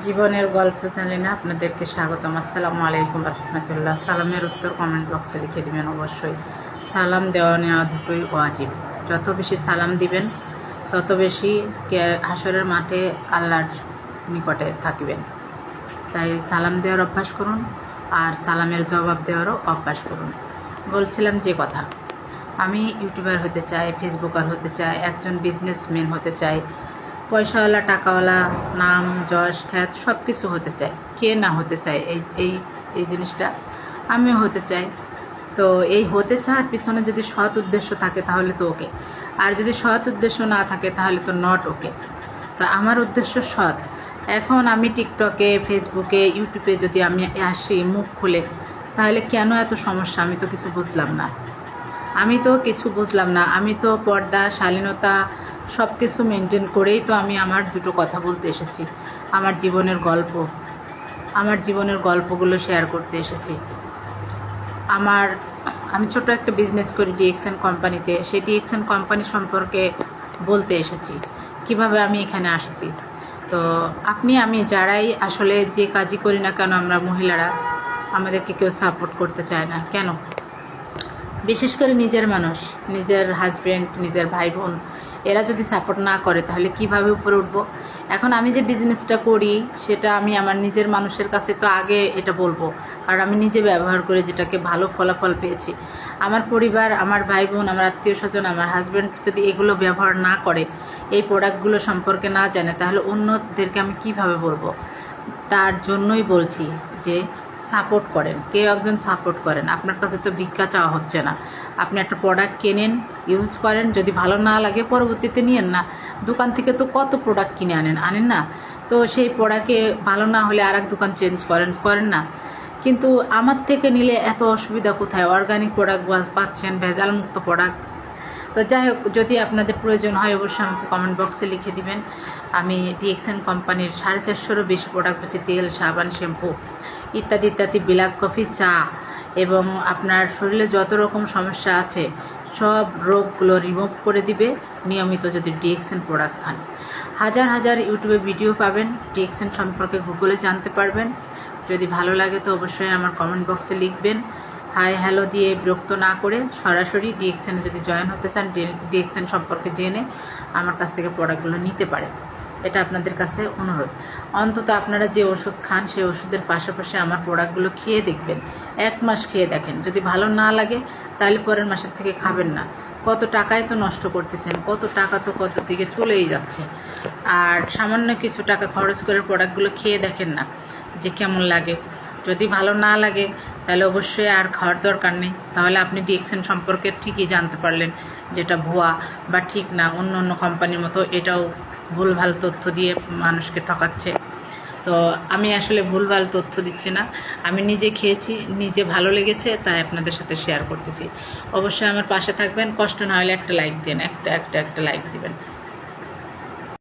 জীবনের গল্প চ্যানেলে আপনাদেরকে স্বাগতম। আসসালামু আলাইকুম রহমতুল্লাহ। সালামের উত্তর কমেন্ট বক্সে লিখে দিবেন অবশ্যই। সালাম দেওয়া নেওয়া দুটোই ওয়াজিব। যত বেশি সালাম দিবেন তত বেশি হাসরের মাঠে আল্লাহর নিকটে থাকিবেন। তাই সালাম দেওয়ার অভ্যাস করুন আর সালামের জবাব দেওয়ারও অভ্যাস করুন। বলছিলাম যে কথা, আমি ইউটিউবার হতে চাই, ফেসবুকার হতে চাই, একজন বিজনেসম্যান হতে চাই, পয়সাওয়ালা টাকাওয়ালা, নাম যশ খ্যাত সব কিছু হতে চাই। কে না হতে চায় এই এই এই জিনিসটা আমিও হতে চাই। তো এই হতে চাওয়ার পিছনে যদি সৎ উদ্দেশ্য থাকে তাহলে তো ওকে, আর যদি সৎ উদ্দেশ্য না থাকে তাহলে তো নট ওকে। তা আমার উদ্দেশ্য সৎ। এখন আমি টিকটকে, ফেসবুকে, ইউটিউবে যদি আমি আসি মুখ খুলে, তাহলে কেন এত সমস্যা? আমি তো কিছু বুঝলাম না। আমি তো পর্দা, শালীনতা সব কিছু মেনটেন করেই তো আমি আমার দুটো কথা বলতে এসেছি। আমার জীবনের গল্পগুলো শেয়ার করতে এসেছি। আমি ছোট একটা বিজনেস করি ডিএক্সএন কোম্পানিতে। সেই ডিএক্সএন কোম্পানি সম্পর্কে বলতে এসেছি, কিভাবে আমি এখানে আসছি। তো আমি যারাই আসলে যে কাজই করি না কেন, আমরা মহিলারা, আমাদেরকে কেউ সাপোর্ট করতে চায় না কেন? বিশেষ করে নিজের মানুষ, নিজের হাজব্যান্ড, নিজের ভাই বোন, এরা যদি সাপোর্ট না করে তাহলে কিভাবে উপরে উঠবো? এখন আমি যে বিজনেসটা করি সেটা আমি আমার নিজের মানুষের কাছে তো আগে এটা বলবো, কারণ আমি নিজে ব্যবহার করে যেটাকে ভালো ফলাফল পেয়েছি। আমার পরিবার, আমার ভাই বোন, আমার আত্মীয় স্বজন, আমার হাজব্যান্ড যদি এগুলো ব্যবহার না করে, এই প্রোডাক্টগুলো সম্পর্কে না জানে, তাহলে অন্যদেরকে আমি কিভাবে বলবো? তার জন্যই বলছি যে সাপোর্ট করেন, কেউ একজন সাপোর্ট করেন। আপনার কাছে তো ভিক্ষা চাওয়া হচ্ছে না। আপনি একটা প্রোডাক্ট কেনেন, ইউজ করেন, যদি ভালো না লাগে পরবর্তীতে নিয়েন না। দোকান থেকে তো কত প্রোডাক্ট কিনে আনেন না? তো সেই প্রোডাক্টে ভালো না হলে আর এক দোকান চেঞ্জ করেন না? কিন্তু আমার থেকে নিলে এত অসুবিধা কোথায়? অর্গানিক প্রোডাক্ট পাচ্ছেন, ভেজাল মুক্ত প্রোডাক্ট। তো যাই হোক, যদি আপনাদের প্রয়োজন হয় অবশ্যই আমাকে কমেন্ট বক্সে লিখে দিবেন। আমি ডিএক্সএন কোম্পানির 450-এরও বেশি প্রোডাক্ট বেশি, তেল, সাবান, শ্যাম্পু ইত্যাদি ইত্যাদি, ব্ল্যাক কফি, চা, এবং আপনার শরীরে যত রকম সমস্যা আছে সব রোগগুলো রিমুভ করে দিবে নিয়মিত যদি ডিএক্সএন প্রোডাক্ট খান। হাজার হাজার ইউটিউবে ভিডিও পাবেন, ডিএক্সএন সম্পর্কে গুগলে জানতে পারবেন। যদি ভালো লাগে তো অবশ্যই আমার কমেন্ট বক্সে লিখবেন। হাই হ্যালো দিয়ে বিরক্ত না করে সরাসরি ডিএক্সএনে যদি জয়েন হতে চান, ডিএক্সএন সম্পর্কে জেনে আমার কাছ থেকে প্রোডাক্টগুলো নিতে পারেন। এটা আপনাদের কাছে অনুরোধ। অন্তত আপনারা যে ওষুধ খান সেই ওষুধের পাশাপাশি আমার প্রোডাক্টগুলো খেয়ে দেখবেন। 1 মাস খেয়ে দেখেন, যদি ভালো না লাগে তাহলে পরের মাসের থেকে খাবেন না। কত টাকায় তো নষ্ট করতেছেন, কত টাকা তো কত দিকে চলেই যাচ্ছে। আর সামান্য কিছু টাকা খরচ করে প্রোডাক্টগুলো খেয়ে দেখেন না যে কেমন লাগে। যদি ভালো না লাগে তাহলে অবশ্যই আর খাওয়ার দরকার নেই। তাহলে আপনি ডিএক্সএন সম্পর্কে ঠিকই জানতে পারলেন যেটা ভুয়া বা ঠিক না। অন্য কোম্পানির মতো এটাও ভুলভাল তথ্য দিয়ে মানুষকে ঠকাচ্ছে। তো আমি আসলে ভুলভাল তথ্য দিচ্ছি না, আমি নিজে খেয়েছি, নিজে ভালো লেগেছে, তাই আপনাদের সাথে শেয়ার করতেছি। অবশ্যই আমার পাশে থাকবেন, কষ্ট না হলে একটা লাইক দেন, একটা লাইক দিবেন।